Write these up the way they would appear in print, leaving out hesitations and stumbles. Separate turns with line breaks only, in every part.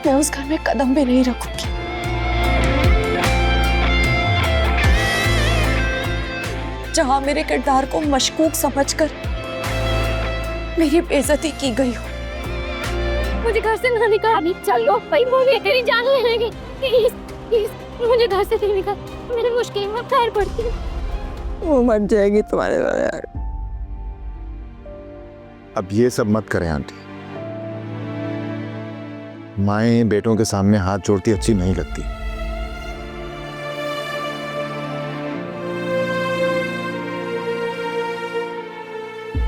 मैं उस घर में कदम भी नहीं रखूंगी। जहां मेरे किरदार को मशकूक समझकर मेरी बेइज्जती की गई हो।
मुझे घर से ना निकाल, चलो भाई, मुझे तेरी जान ले लेंगे। प्लीज प्लीज मुझे घर से नहीं निकाल, मेरी मुश्किल में पैर पड़ती है।
वो मर जाएगी तुम्हारे बगैर।
अब ये सब मत करें आंटी। माएं बेटों के सामने हाथ जोड़ती अच्छी नहीं लगती।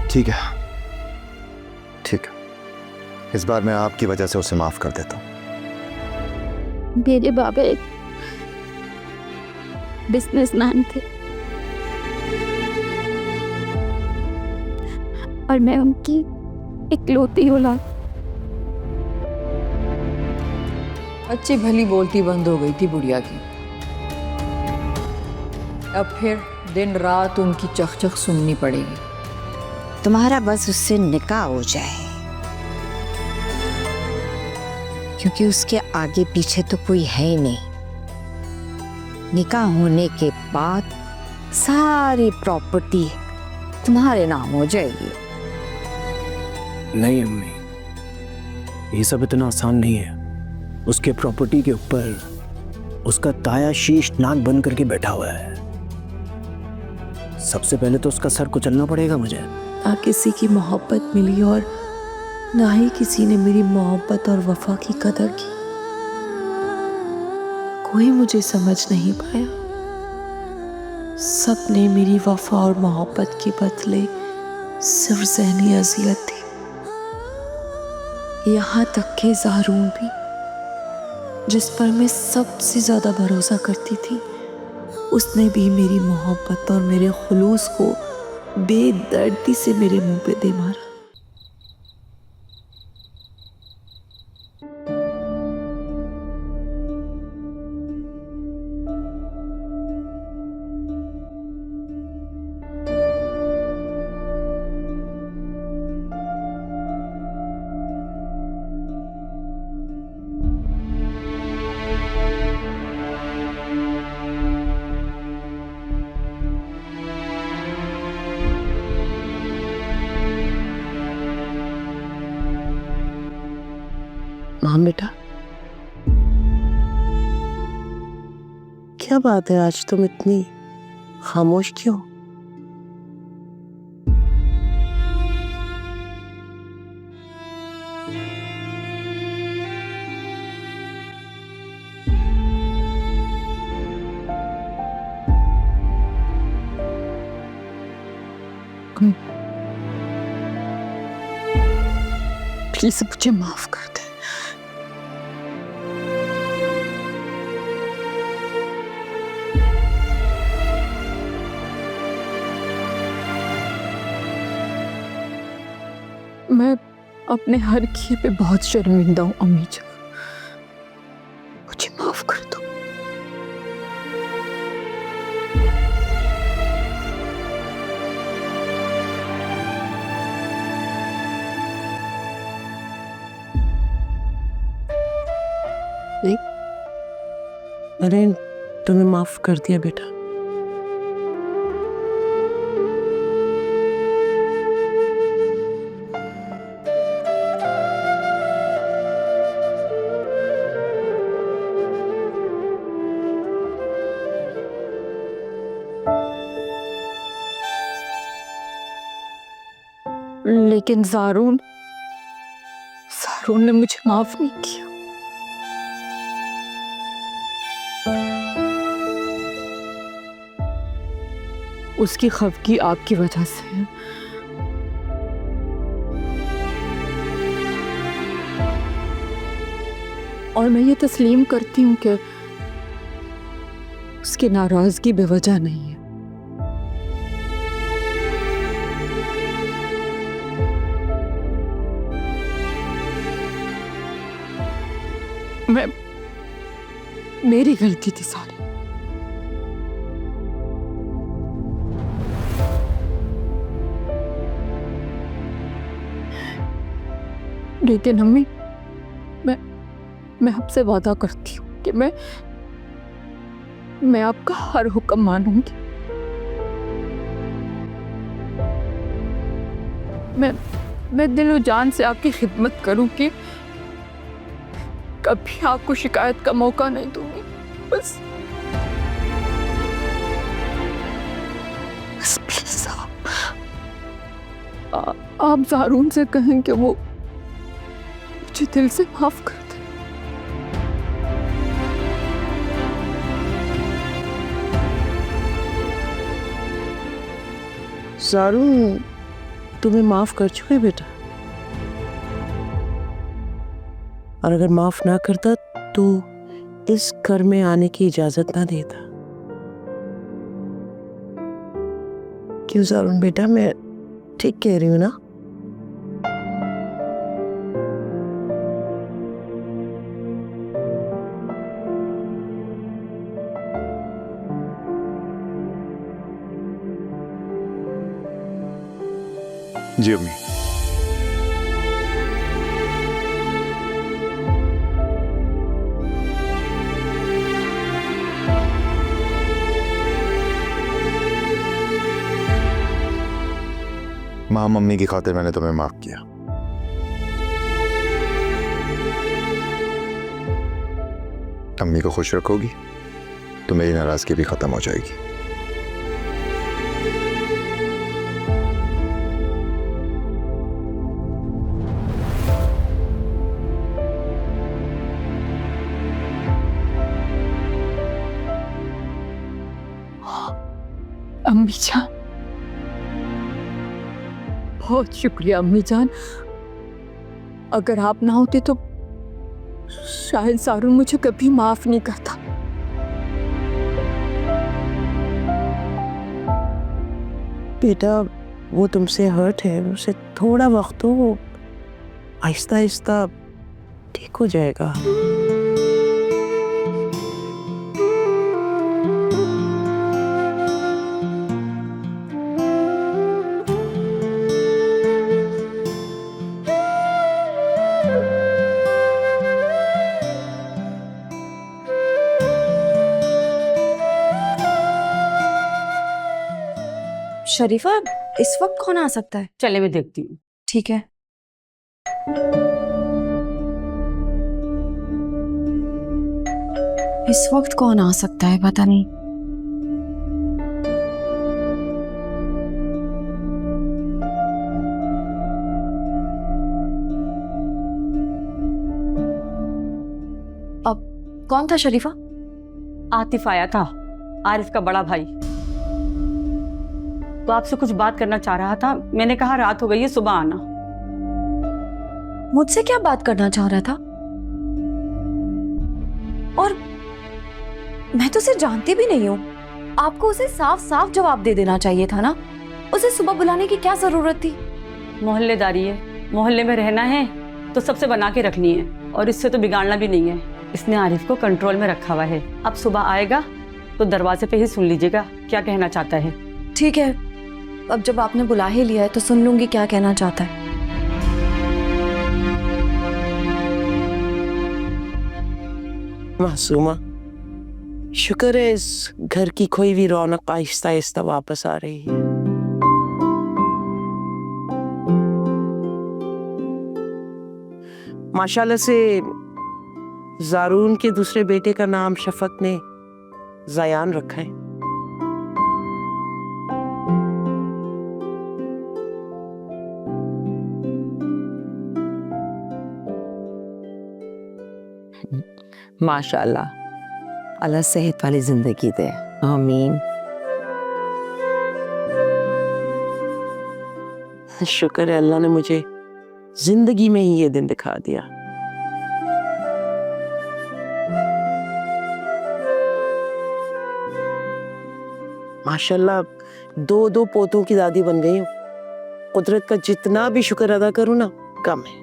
ठीक है, ठीक है, इस बार मैं आपकी वजह से उसे माफ कर देता हूं।
मेरे बाबा एक बिजनेसमैन थे और मैं उनकी इकलौती औलाद।
अच्छी भली बोलती बंद हो गई थी बुढ़िया की। अब फिर दिन रात उनकी चख-चख सुननी पड़ेगी।
तुम्हारा बस उससे निकाह हो जाए, क्योंकि उसके आगे पीछे तो कोई है ही नहीं। निकाह होने के बाद सारी प्रॉपर्टी तुम्हारे नाम हो जाएगी।
नहीं अम्मी, ये सब इतना आसान नहीं है। उसके प्रॉपर्टी के ऊपर उसका ताया शीश नाक बंद करके बैठा हुआ है। सबसे पहले तो उसका सर कुचलना पड़ेगा मुझे।
ना किसी की मोहब्बत मिली और ना ही किसी ने मेरी मोहब्बत और वफा की कदर की। कोई मुझे समझ नहीं पाया। सबने मेरी वफा और मोहब्बत के बदले सिर्फ ज़हनी अजियत थी। यहाँ तक कि ज़ारून भी, जिस पर मैं सबसे ज़्यादा भरोसा करती थी, उसने भी मेरी मोहब्बत और मेरे खुलूस को बेदर्दी से मेरे मुंह पे दे मारा।
माँ बेटा, क्या बात है, आज तुम इतनी खामोश क्यों?
प्लीज मुझे माफ कर दे। मैं अपने हर किए पे बहुत शर्मिंदा हूँ अम्मी जान, मुझे माफ कर दो।
नहीं, मैंने तुम्हें माफ कर दिया बेटा।
लेकिन ज़ारून ने मुझे माफ नहीं किया। उसकी खफगी आपकी वजह से है। और मैं ये तस्लीम करती हूँ कि उसकी नाराजगी बेवजह नहीं है। मेरी गलती थी सारी। लेकिन अम्मी,
मैं आपसे वादा करती हूँ कि मैं आपका हर हुक्म मानूंगी। मैं दिलो जान से आपकी खिदमत करूंगी, कभी आपको शिकायत का मौका नहीं दूंगी। बस
प्लीज
आप ज़ारून से कहें कि वो मुझे दिल से माफ कर दे।
ज़ारून तुम्हें माफ कर चुके बेटा, और अगर माफ ना करता तो इस घर में आने की इजाजत ना देता। क्यों ज़ारून बेटा, मैं ठीक कह रही हूँ ना?
जी अम्मी। माँ मम्मी की खातिर मैंने तुम्हें माफ किया। अम्मी को खुश रखोगी तो मेरी नाराजगी भी खत्म हो जाएगी।
अम्मी जान, बहुत शुक्रिया अम्मी जान। अगर आप ना होते तो शायद ज़ारून मुझे कभी माफ नहीं करता।
बेटा वो तुमसे हर्ट है, उसे थोड़ा वक्त दो, वो आहिस्ता आहिस्ता ठीक हो जाएगा।
शरीफा, इस वक्त कौन आ सकता है?
चले मैं देखती हूँ।
ठीक है। इस वक्त कौन आ सकता है पता नहीं। अब कौन था शरीफा?
आतिफ आया था, आरिफ का बड़ा भाई। वो आपसे कुछ बात करना चाह रहा था। मैंने कहा रात हो गई है, सुबह आना।
मुझसे क्या बात करना चाह रहा था? और मैं तो उसे जानती भी नहीं हूँ। आपको उसे साफ साफ जवाब दे देना चाहिए था ना। उसे सुबह बुलाने की क्या जरूरत थी?
मोहल्लेदारी है, मोहल्ले में रहना है तो सबसे बना के रखनी है, और इससे तो बिगाड़ना भी नहीं है। इसने आरिफ को कंट्रोल में रखा हुआ है। अब सुबह आएगा तो दरवाजे पे ही सुन लीजिएगा क्या कहना चाहता है।
ठीक है, अब जब आपने बुला ही लिया है तो सुन लूंगी क्या कहना चाहता है।
मासूमा, शुक्र है इस घर की खोई हुई रौनक आहिस्ता आहिस्ता वापस आ रही है। माशाल्लाह से ज़ारून के दूसरे बेटे का नाम शफक ने ज़यान रखा है।
माशाल्लाह, अल्लाह सेहत वाली जिंदगी दे। आमीन।
शुक्र है अल्लाह ने मुझे जिंदगी में ही ये दिन दिखा दिया। माशाल्लाह, दो दो पोतों की दादी बन गई हूँ। कुदरत का जितना भी शुक्र अदा करूँ ना कम है।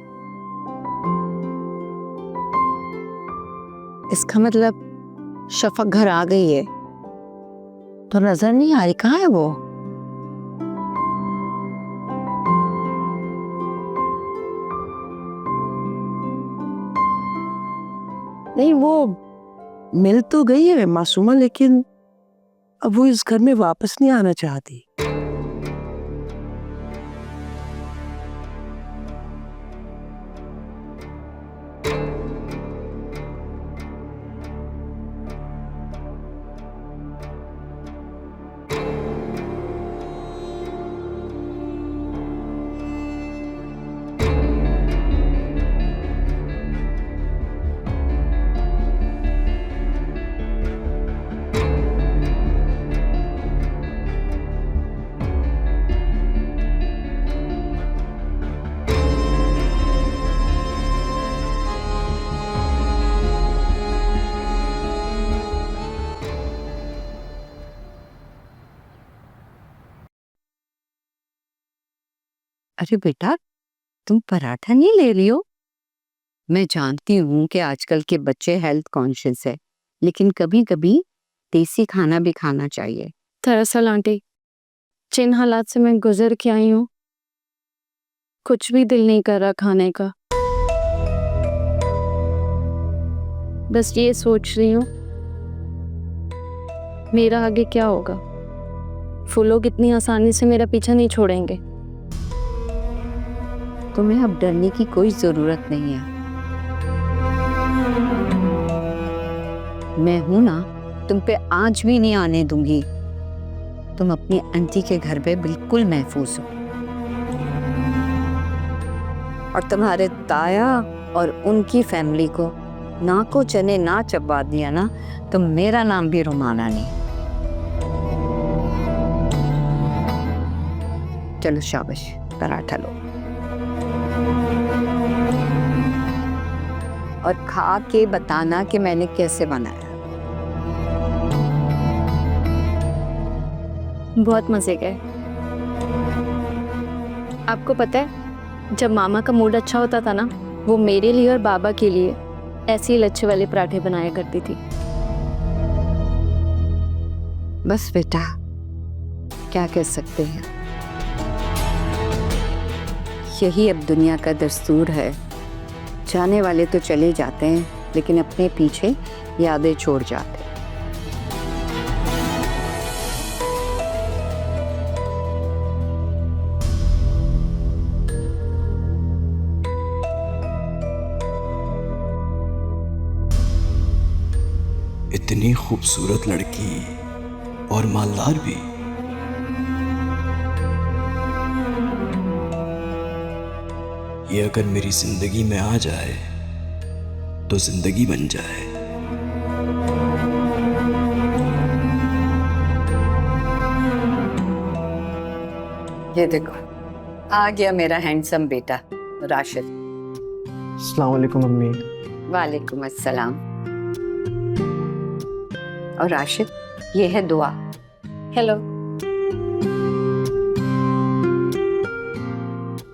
इसका मतलब शफक घर आ गई है तो नजर नहीं आ रही, कहाँ है वो?
नहीं, वो मिल तो गई है मासूमा, लेकिन अब वो इस घर में वापस नहीं आना चाहती।
अरे बेटा, तुम पराठा नहीं ले रही हो? मैं जानती हूँ कि आजकल के बच्चे हेल्थ कॉन्शियस है, लेकिन कभी कभी देसी खाना भी खाना चाहिए।
दरअसल आंटी, जिन हालात से मैं गुजर के आई हूँ, कुछ भी दिल नहीं कर रहा खाने का। बस ये सोच रही हूँ मेरा आगे क्या होगा। वो लोग इतनी आसानी से मेरा पीछा नहीं छोड़ेंगे।
तुम्हें अब डरने की कोई जरूरत नहीं है। मैं हूं ना, तुम पे आज भी नहीं आने दूंगी। तुम अपनी आंटी के घर पे बिल्कुल महफूज हो। और तुम्हारे ताया और उनकी फैमिली को ना को चने ना चबा दिया ना, तो मेरा नाम भी रुमाना नहीं। चलो शाबाश, पराठा लो और खा के बताना कि मैंने कैसे बनाया।
बहुत मजे गए। आपको पता है, जब मामा का मूड अच्छा होता था ना, वो मेरे लिए और बाबा के लिए ऐसे ही लच्छे वाले पराठे बनाया करती थी।
बस बेटा, क्या कह सकते हैं, यही अब दुनिया का दस्तूर है। जाने वाले तो चले जाते हैं, लेकिन अपने पीछे यादें छोड़ जाते हैं।
इतनी खूबसूरत लड़की और मालदार भी। ये अगर मेरी जिंदगी में आ जाए तो जिंदगी बन जाए।
ये देखो, आ गया मेरा हैंडसम बेटा राशिद।
अस्सलाम वालेकुम अम्मी।
वालेकुम अस्सलाम। और राशिद, ये है दुआ।
हेलो।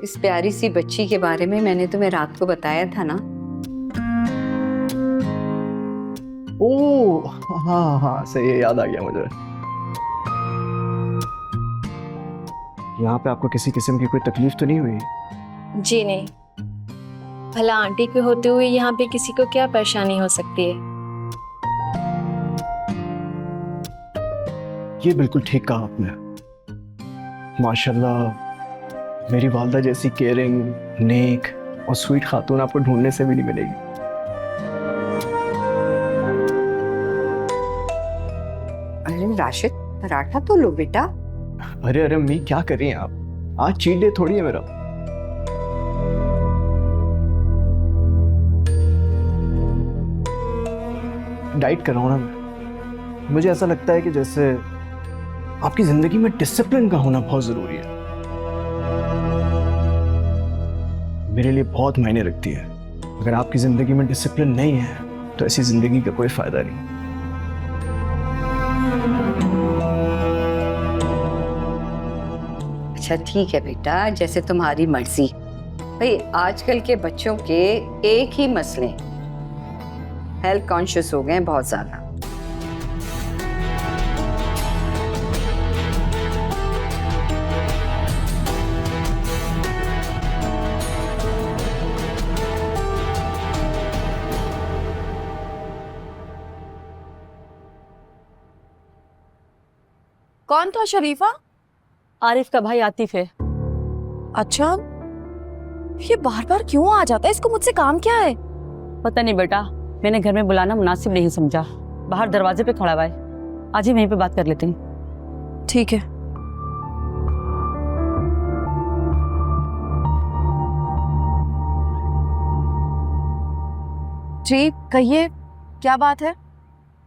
इस प्यारी सी बच्ची के बारे में मैंने तुम्हें रात को बताया था ना।
ओह हाँ हाँ, सही है, याद आ गया मुझे। यहाँ पे आपको किसी किस्म की कोई तकलीफ तो नहीं हुई?
जी नहीं। भला आंटी के होते हुए यहाँ पे किसी को क्या परेशानी हो सकती है?
ये बिल्कुल ठीक कहा आपने। माशाल्लाह, मेरी वालदा जैसी केयरिंग, नेक और स्वीट खातून आपको ढूंढने से भी नहीं मिलेगी।
अरे राशिद, पराठा तो लो बेटा।
अरे अरे अम्मी, क्या कर रही हैं आप? आज चीट डे थोड़ी है मेरा। डाइट कर रहा हूं ना मैं। मुझे ऐसा लगता है कि जैसे आपकी जिंदगी में डिसिप्लिन का होना बहुत जरूरी है। मेरे लिए बहुत मायने रखती है। अगर आपकी जिंदगी में डिसिप्लिन नहीं है तो ऐसी जिंदगी का कोई फायदा नहीं।
अच्छा ठीक है बेटा, जैसे तुम्हारी मर्जी। भाई आजकल के बच्चों के एक ही मसले, हेल्थ कॉन्शियस हो गए बहुत ज्यादा।
कौन था शरीफा?
आरिफ का भाई आतिफ है।
अच्छा, ये बार बार क्यों आ जाता है? इसको मुझसे काम क्या है?
पता नहीं बेटा, मैंने घर में बुलाना मुनासिब नहीं समझा। बाहर दरवाजे पे खड़ा हुआ है। आज ही वहीं पे बात कर लेते हैं।
ठीक है। जी कहिए, क्या बात है?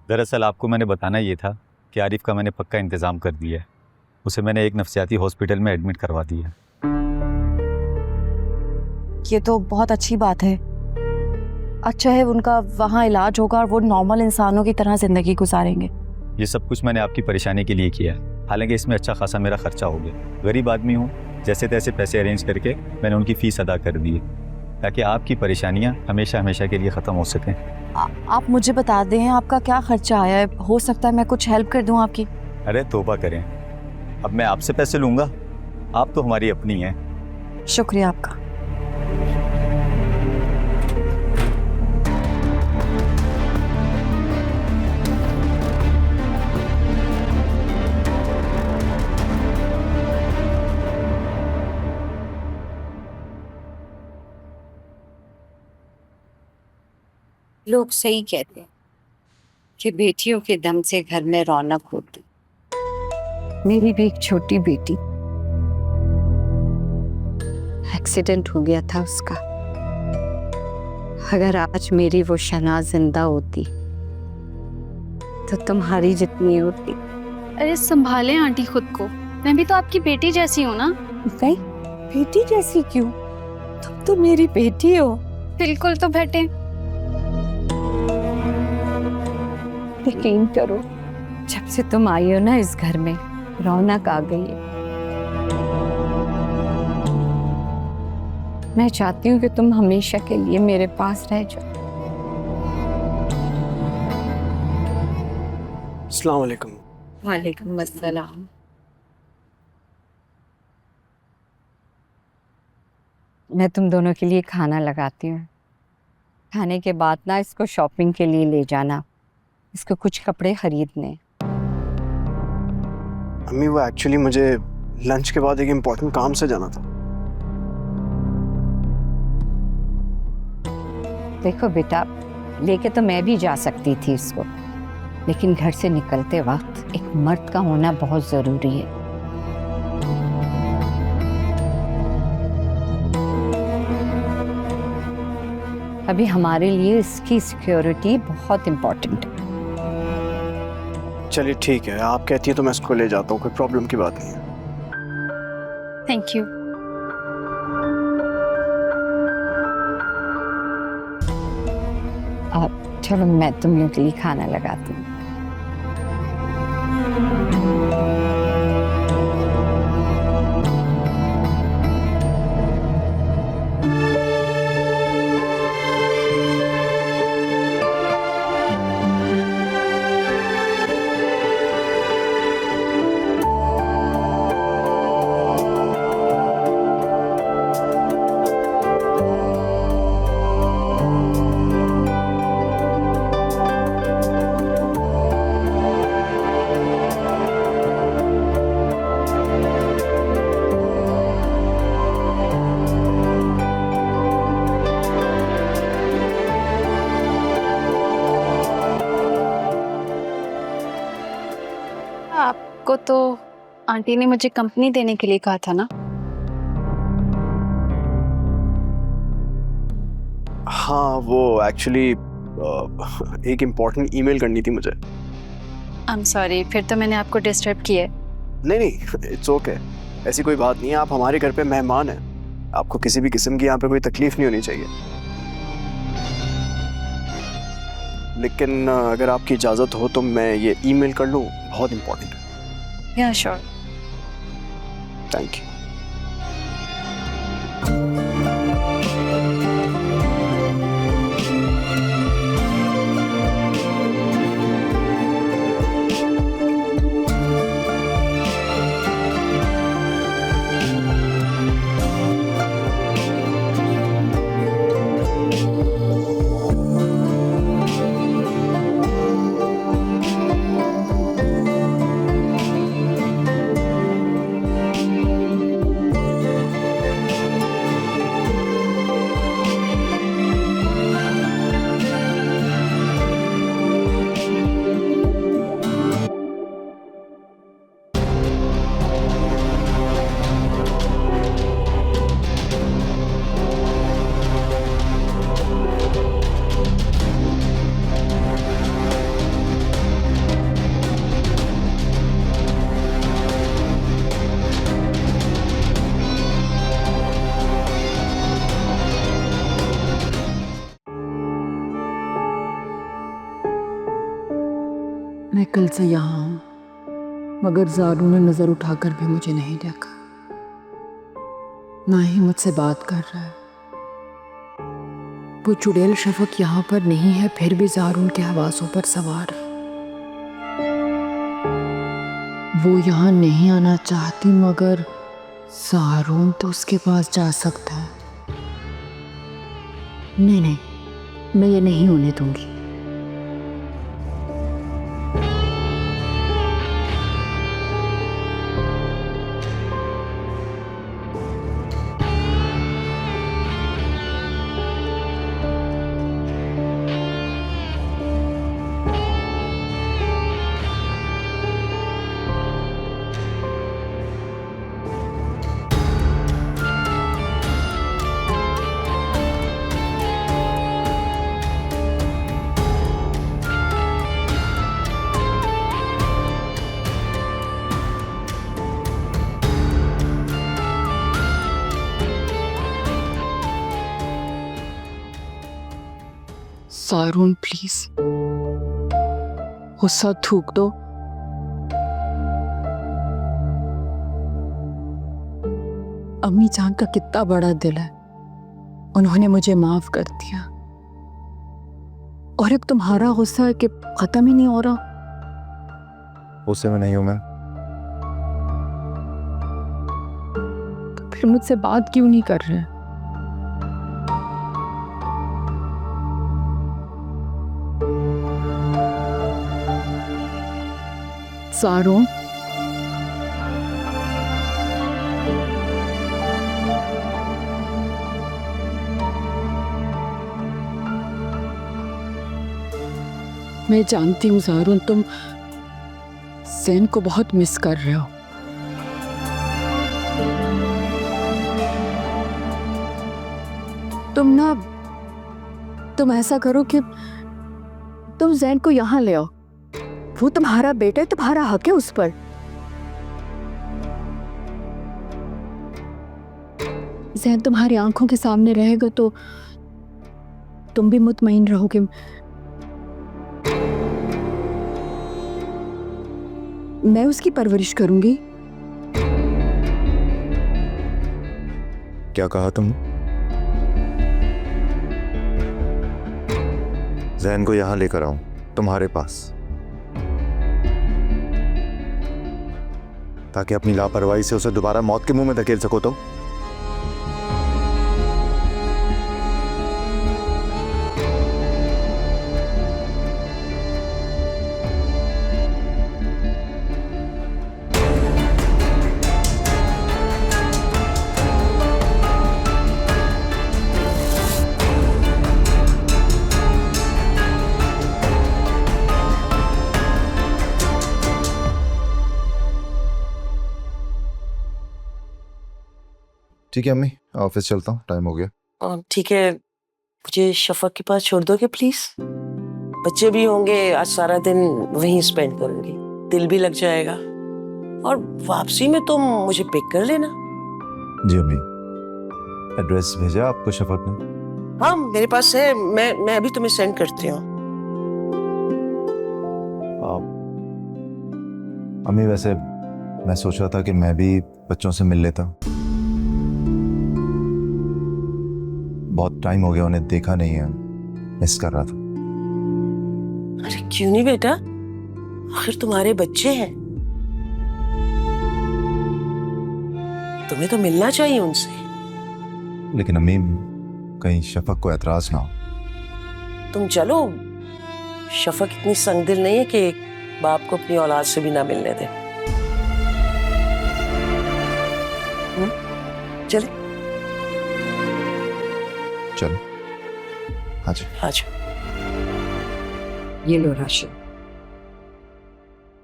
दरअसल आपको मैंने बताना ये था कि आरिफ का मैंने पक्का इंतज़ाम कर दिया है। उसे मैंने एक नफ्सियाती हॉस्पिटल में एडमिट करवा दिया है।
ये तो बहुत अच्छी बात है। अच्छा है उनका वहाँ इलाज होगा और वो नॉर्मल इंसानों की तरह जिंदगी गुजारेंगे।
ये सब कुछ मैंने आपकी परेशानी के लिए किया है। हालांकि इसमें अच्छा खासा मेरा खर्चा हो गया। गरीब आदमी हूँ, जैसे तैसे पैसे अरेंज करके मैंने उनकी फ़ीस अदा कर दी है ताकि आपकी परेशानियाँ हमेशा हमेशा के लिए ख़त्म हो सकें।
आप मुझे बता दें आपका क्या खर्चा आया है? हो सकता है मैं कुछ हेल्प कर दूँ आपकी।
अरे तौबा करें, अब मैं आपसे पैसे लूँगा? आप तो हमारी अपनी हैं।
शुक्रिया आपका।
लोग सही कहते हैं कि बेटियों के दम से घर में रौनक होती। मेरी भी एक छोटी बेटी, एक्सीडेंट हो गया था उसका। अगर आज मेरी वो शनाज जिंदा होती तो तुम्हारी जितनी होती।
अरे संभालें आंटी खुद को, मैं भी तो आपकी बेटी जैसी हूँ ना।
नहीं, बेटी जैसी क्यों? तुम तो मेरी बेटी हो।
बिल्कुल तो बेटे।
यकीन करो, जब से तुम आई हो ना इस घर में रौनक आ गई है। मैं चाहती हूँ कि तुम हमेशा के लिए मेरे पास रह जाओ।
अस्सलाम वालेकुम।
वालेकुम अस्सलाम। मैं तुम दोनों के लिए खाना लगाती हूँ। खाने के बाद ना इसको शॉपिंग के लिए ले जाना, इसको कुछ कपड़े खरीदने।
अम्मी वो एक्चुअली मुझे लंच के बाद एक इम्पोर्टेंट काम से जाना था।
देखो बेटा, लेके तो मैं भी जा सकती थी इसको, लेकिन घर से निकलते वक्त एक मर्द का होना बहुत जरूरी है। अभी हमारे लिए इसकी सिक्योरिटी बहुत इम्पोर्टेंट है।
चलिए ठीक है, आप कहती हैं तो मैं इसको ले जाता हूँ, कोई प्रॉब्लम की बात नहीं है।
Thank you.
अब चलो मैं तुम लोग के लिए खाना लगाती हूँ।
आपको तो आंटी ने मुझे कंपनी देने के लिए कहा था ना।
हाँ वो एक्चुअली एक इम्पोर्टेंट ईमेल करनी थी मुझे।
आई एम सॉरी, फिर तो मैंने आपको डिस्टर्ब किया है।
नहीं नहीं, इट्स ओके, ऐसी कोई बात नहीं है। आप हमारे घर पे मेहमान हैं, आपको किसी भी किस्म की यहाँ पे कोई तकलीफ नहीं होनी चाहिए। लेकिन अगर आपकी इजाज़त हो तो मैं ये ईमेल कर लूँ, बहुत इम्पोर्टेंट है।
या श्योर।
Thank you.
मैं कल से यहाँ हूँ, मगर ज़ारू ने नज़र उठाकर भी मुझे नहीं देखा, ना ही मुझसे बात कर रहा है। वो चुड़ैल शफक यहाँ पर नहीं है, फिर भी ज़ारू के हवासों पर सवार। वो यहाँ नहीं आना चाहती, मगर ज़ारू तो उसके पास जा सकता है। नहीं नहीं, मैं ये नहीं होने दूंगी। सारून प्लीज गुस्सा थूक दो। अम्मी जान का कितना बड़ा दिल है, उन्होंने मुझे माफ कर दिया। और अब तुम्हारा गुस्सा है कि खत्म ही नहीं हो रहा।
गुस्से में नहीं हूं मैं।
तो फिर मुझसे बात क्यों नहीं कर रहे? सारून, मैं जानती हूँ सारून, तुम ज़ैन को बहुत मिस कर रहे हो। तुम ऐसा करो कि तुम ज़ैन को यहाँ ले आओ। वो तुम्हारा बेटा है, तुम्हारा हक है उस पर। ज़ैन तुम्हारी आंखों के सामने रहेगा तो तुम भी मुतमईन रहोगे। मैं उसकी परवरिश करूंगी।
क्या कहा तुम? ज़ैन को यहां लेकर आऊं तुम्हारे पास, ताकि अपनी लापरवाही से उसे दोबारा मौत के मुंह में धकेल सको तो? ठीक है अम्मी, ऑफिस चलता हूँ, टाइम हो गया।
ठीक है, मुझे शफक के पास छोड़ दोगे प्लीज? बच्चे भी होंगे, आज सारा दिन वहीं स्पेंड करूंगी, दिल भी लग जाएगा। और वापसी में तुम मुझे पिक कर लेना।
जी अम्मी। एड्रेस भेजा आपको शफक ने?
हाँ मेरे पास है, मैं अभी तुम्हें सेंड करती हूँ।
अम्मी वैसे मैं सोच रहा था कि मैं भी बच्चों से मिल लेता। बहुत टाइम हो गया उन्हें देखा नहीं है, मिस कर रहा था।
अरे क्यों नहीं बेटा, आखिर तुम्हारे बच्चे हैं, तुम्हें तो मिलना चाहिए उनसे।
लेकिन अम्मी कहीं शफक को एतराज ना हो।
तुम चलो, शफक इतनी संगदिल नहीं है कि एक बाप को अपनी औलाद से भी ना मिलने दे। चले
चलो आज
आज
ये लो राशन,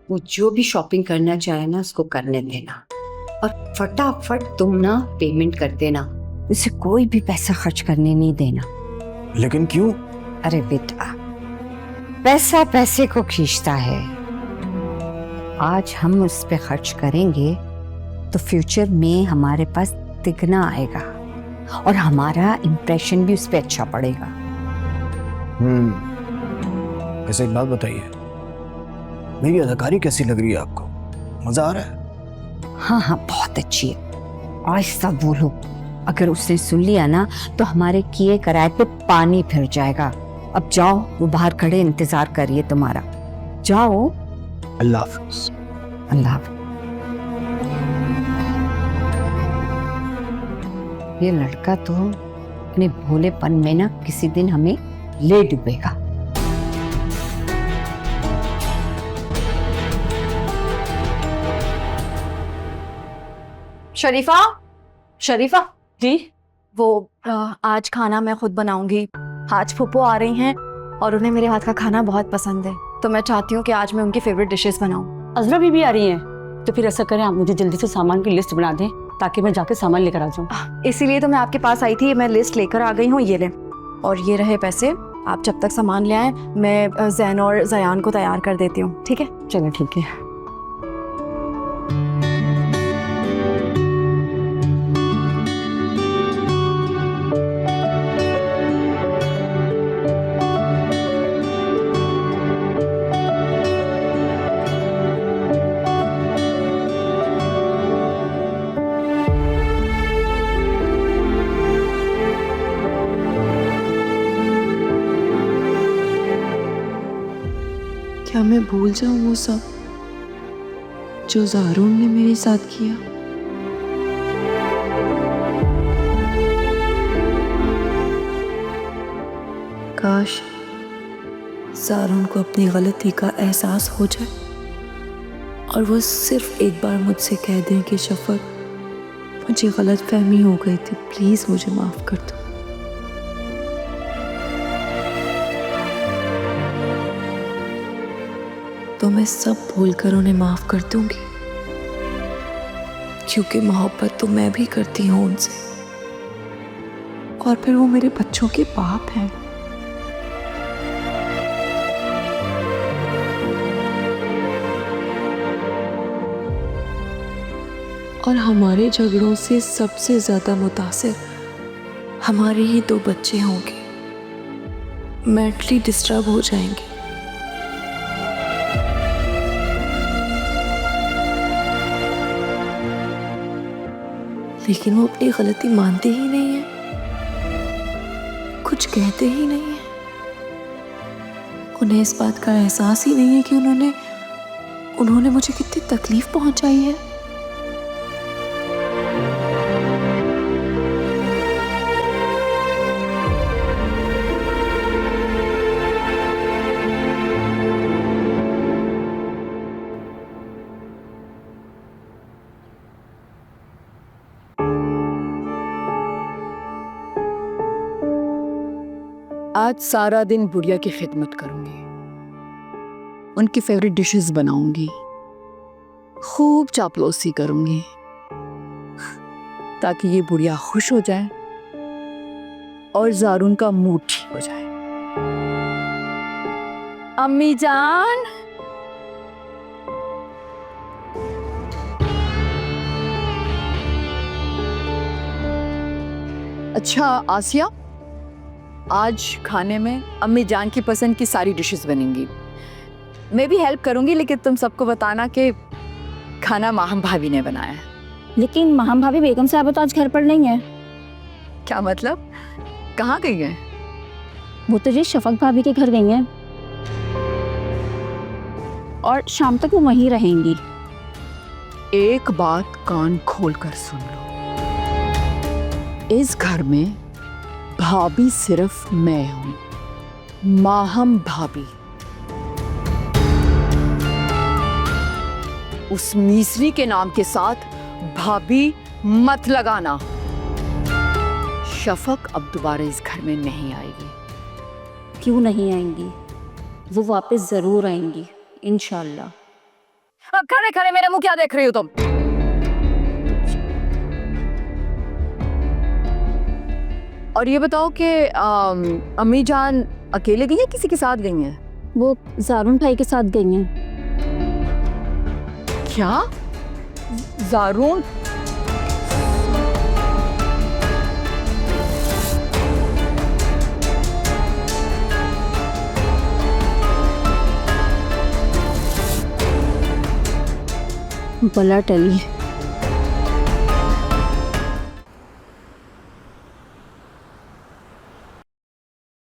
वो जो भी शॉपिंग करना चाहे ना उसको करने देना, और फटाफट तुम ना पेमेंट कर देना, उसे कोई भी पैसा खर्च करने नहीं देना।
लेकिन क्यों?
अरे बेटा, पैसा पैसे को खींचता है। आज हम उस पे खर्च करेंगे तो फ्यूचर में हमारे पास तिगना आएगा और हमारा इंप्रेशन भी उस पे अच्छा पड़ेगा।
ऐसे एक बात बताइए, मेरी अदाकारी कैसी लग रही है आपको? मजा आ रहा है?
हाँ हाँ, बहुत अच्छी है। आहिस्ता बोलो, अगर उसने सुन लिया ना तो हमारे किए कराए पे पानी फिर जाएगा। अब जाओ, वो बाहर खड़े इंतजार करिए तुम्हारा। जाओ।
अल्लाह हाफिज।
अल्लाह हाफिज। ये लड़का तो अपने भोलेपन में ना किसी दिन हमें ले डूबेगा।
शरीफा, शरीफा
जी
वो आज खाना मैं खुद बनाऊंगी। आज फूफो आ रही हैं और उन्हें मेरे हाथ का खाना बहुत पसंद है, तो मैं चाहती हूँ कि आज मैं उनकी फेवरेट डिशेस बनाऊं।
अजरा भी आ रही हैं, तो फिर ऐसा करें आप मुझे जल्दी से सामान की लिस्ट बना दें ताकि मैं जाके सामान लेकर आ जाऊँ।
इसीलिए तो मैं आपके पास आई थी, मैं लिस्ट लेकर आ गई हूँ। ये ले, और ये रहे पैसे। आप जब तक सामान ले आए मैं जैन और जयान को तैयार कर देती हूँ, ठीक है?
चलो ठीक है।
क्या मैं भूल जाऊं वो सब जो ज़ारून ने मेरे साथ किया? काश ज़ारून को अपनी गलती का एहसास हो जाए और वो सिर्फ एक बार मुझसे कह दें कि शफक मुझे गलत फहमी हो गई थी, प्लीज़ मुझे माफ़ कर दो। तो मैं सब भूलकर उन्हें माफ कर दूंगी, क्योंकि मोहब्बत तो मैं भी करती हूँ उनसे, और फिर वो मेरे बच्चों के बाप हैं। और हमारे झगड़ों से सबसे ज्यादा मुतासिर हमारे ही 2 बच्चे होंगे, मेंटली डिस्टर्ब हो जाएंगे। लेकिन वो अपनी गलती मानते ही नहीं है, कुछ कहते ही नहीं है। उन्हें इस बात का एहसास ही नहीं है कि उन्होंने मुझे कितनी तकलीफ पहुंचाई है।
आज सारा दिन बुढ़िया की खिदमत करूंगी, उनकी फेवरेट डिशेस बनाऊंगी, खूब चापलूसी करूंगी ताकि ये बुढ़िया खुश हो जाए और ज़ारून का मूड ठीक हो जाए। अम्मी जान, अच्छा आसिया, आज खाने में अम्मी जान की पसंद की सारी डिशेस बनेंगी। मैं भी हेल्प करूंगी, लेकिन तुम सबको बताना कि खाना माहम भाभी ने बनाया है।
लेकिन माहम भाभी बेगम साहब तो आज घर पर नहीं है।
क्या मतलब? कहाँ गई हैं?
वो तो जी शफक भाभी के घर गई हैं और शाम तक वो वहीं रहेंगी।
एक बात कान खोल कर सुन लो, इस घर में भाभी सिर्फ मैं हूं, माहम भाभी। उस मिस्री के नाम के साथ भाभी मत लगाना। शफक अब दोबारा इस घर में नहीं आएगी।
क्यों नहीं आएंगी? वो वापस जरूर आएंगी इंशाल्लाह।
खड़े खड़े मेरे मुंह क्या देख रही हो तुम? और ये बताओ कि अम्मी जान अकेले गई हैं, किसी के साथ गई हैं?
वो ज़ारून भाई के साथ गई हैं।
क्या? ज़ारून?
पलट अली।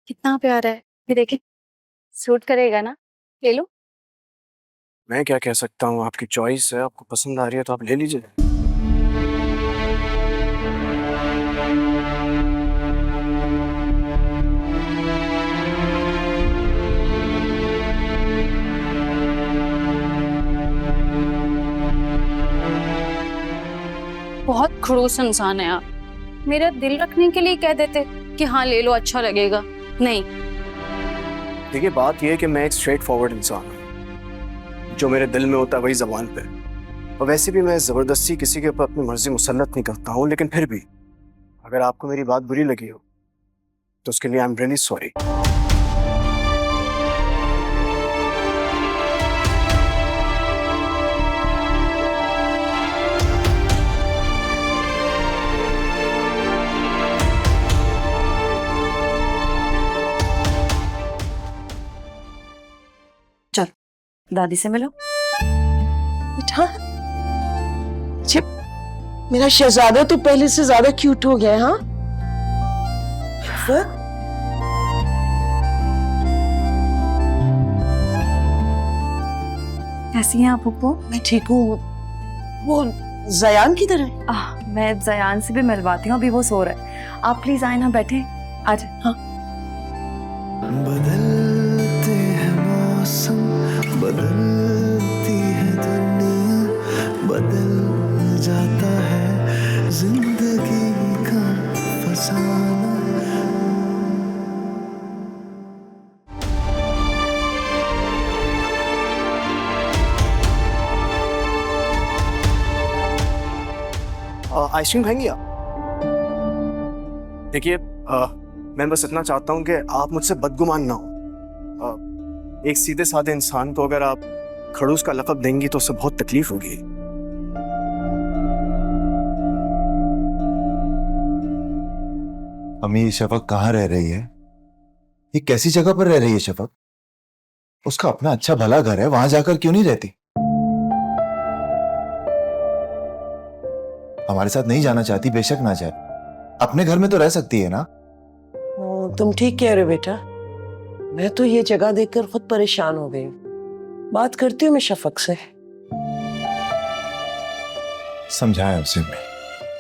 कितना प्यारा है, ये देखिए, सूट करेगा ना, ले लो।
मैं क्या कह सकता हूँ, आपकी चॉइस है, आपको पसंद आ रही है तो आप ले लीजिए।
बहुत खड़ूस इंसान है आप। मेरा दिल रखने के लिए कह देते कि हाँ ले लो, अच्छा लगेगा। नहीं,
देखिए बात यह है कि मैं एक स्ट्रेट फॉरवर्ड इंसान हूँ, जो मेरे दिल में होता है वही जबान पे। और वैसे भी मैं जबरदस्ती किसी के ऊपर अपनी मर्जी मुसल्लत नहीं करता हूँ, लेकिन फिर भी अगर आपको मेरी बात बुरी लगी हो तो उसके लिए आई एम रियली सॉरी।
दादी से मिलो बेटा। चिप, मेरा शहजादा तो पहले से ज्यादा क्यूट हो गया है। हाँ
कैसी हैं आप पुप्पो?
मैं ठीक हूँ। वो जयान किधर है?
मैं जयान से भी मिलवाती हूँ, अभी वो सो रहा है। आप प्लीज आए ना, बैठे आज। हाँ
बदलते हैं मौसम, बदलती है दुनिया, बदल जाता है जिंदगी का फसाना।
आइसक्रीम खाएंगी आप? देखिए मैं बस इतना चाहता हूँ कि आप मुझसे बदगुमान ना हो। एक सीधे साधे इंसान को अगर आप खड़ूस का लक़ब देंगी तो उससे बहुत तकलीफ होगी।
अम्मी, शफक कहाँ रह रही है? ये कैसी जगह पर रह रही है शफक? उसका अपना अच्छा भला घर है, वहां जाकर क्यों नहीं रहती? हमारे साथ नहीं जाना चाहती, बेशक ना जाए, अपने घर में तो रह सकती है ना।
तुम ठीक कह रहे हो बेटा। मैं तो ये जगह देखकर खुद परेशान हो गई। बात करती हूँ मैं शफक से।
समझाएं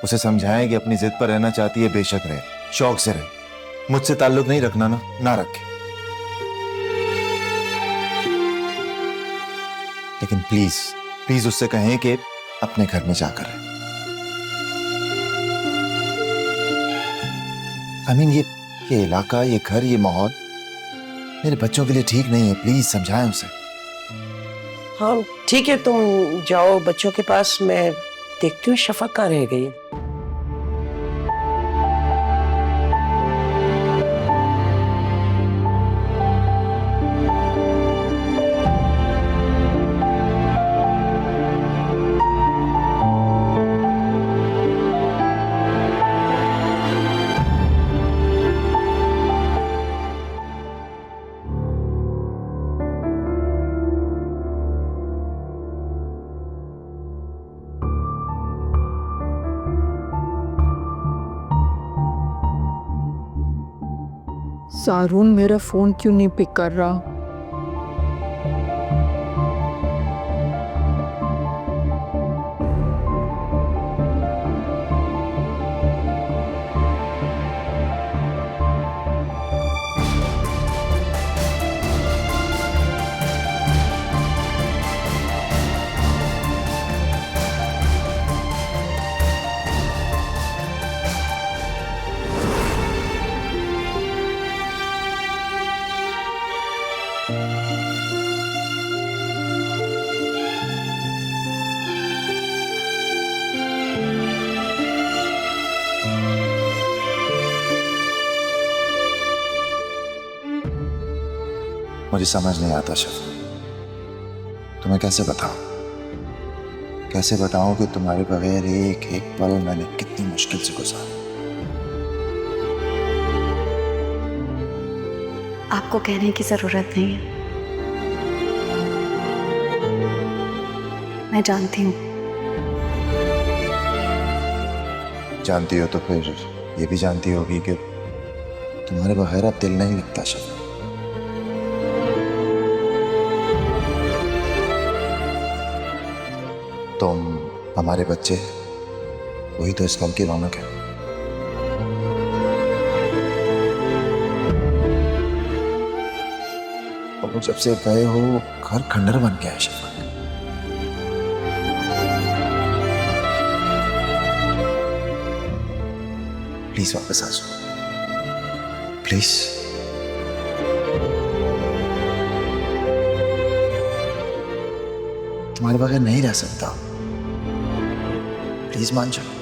उसे समझाएं कि अपनी जिद पर रहना चाहती है, बेशक रहे, शौक से रहे, मुझसे ताल्लुक नहीं रखना ना रखे। लेकिन प्लीज उससे कहें कि अपने घर में जाकर रहे। ये इलाका, ये घर, ये माहौल मेरे बच्चों के लिए ठीक नहीं है। प्लीज समझाएं उसे।
हाँ ठीक है, तुम जाओ बच्चों के पास, मैं देखती हूँ शफक कहाँ रह गई।
सारून मेरा फोन क्यों नहीं पिक कर रहा?
मुझे समझ नहीं आता शफ, तुम्हें कैसे बताऊं कि तुम्हारे बगैर एक एक पल मैंने कितनी मुश्किल से गुजारा।
आपको कहने की जरूरत नहीं है, मैं जानती हूँ।
जानती हो तो फिर ये भी जानती होगी कि तुम्हारे बगैर अब दिल नहीं लगता शफा। तुम हमारे बच्चे, वही तो इस घर की रौनक है। और जब से गए हो घर खंडर बन गया है शफा। प्लीज वापस आ जाओ, प्लीज। तुम्हारे बगैर नहीं रह सकता, प्लीज मान जाओ।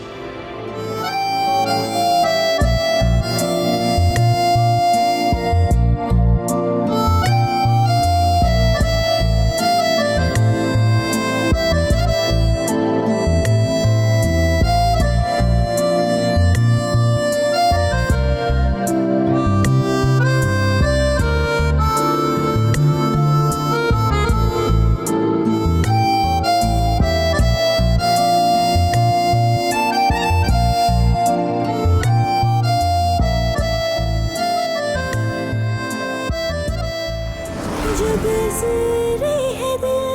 जब ज़रे है दिल